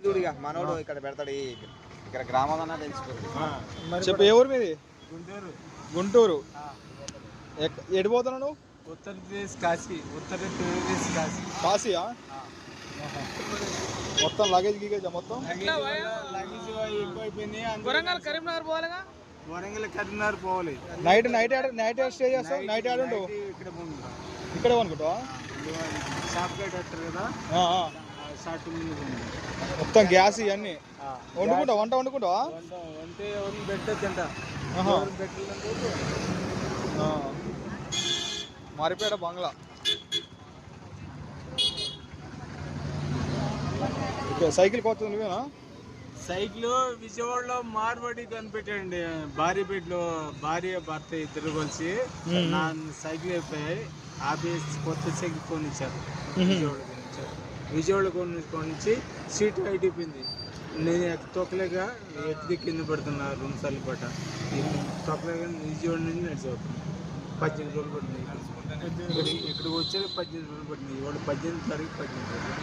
చూడిగా మనోడు ఇక్కడ పెడతాడు ఇక్కడ గ్రామం అన్నా తెలిసిపోతుంది. చెప్పు, ఏ ఊరు మీది? గుంటూరు. గుంటూరు. ఎటు పోతున్నావు నువ్వు? ఉత్తరప్రదేశ్ కాశీ. ఉత్తరప్రదేశ్ కాశీ. కాశీయా? మొత్తం లగేజ్ గీగేజా మొత్తం? లగేజ్ ఎక్కువైపోయింది. వరంగల్ కరీంనగర్ పోవాలిగా. వరంగల్ కరీంనగర్ పోవాలి. నైట్ స్టే చేస్తావు? నైట్ ఆడు ఉంటావు? ఇక్కడే అనుకుంటావా? షాప్ గేట్ వస్తారు కదా, షార్ట్ మొత్తం గ్యాస్ ఇవన్నీ వండుకుంటావు? వంట వండుకుంటావా? అంటే పెట్టదు తింట. మారిపేట బంగ్లా. సైకిల్ పోతుంది నువ్వేనా? సైకిల్ విజయవాడలో మార్వాడి కనిపెట్టాడండి. భార్యపేటలో భార్య భర్త ఇద్దరు కలిసి నా సైకిల్ అయిపోయాయి. ఆపేసి కొత్త సైకిల్ కొనిచ్చారు. విజయవాడ కొనిచ్చి సీట్ హైట్ అయిపోయింది. నేను తొక్కలేక ఎక్కి కింద పడుతున్నా 2 సార్లు పట్ట. తొక్కలేక విజయవాడ నుంచి నడిచిపోతుంది. 18 రోజులు పడుతుంది. ఇక్కడికి వచ్చాక 18 రోజులు పడుతుంది. ఇవాళ 18 తారీఖు 18 రోజులు.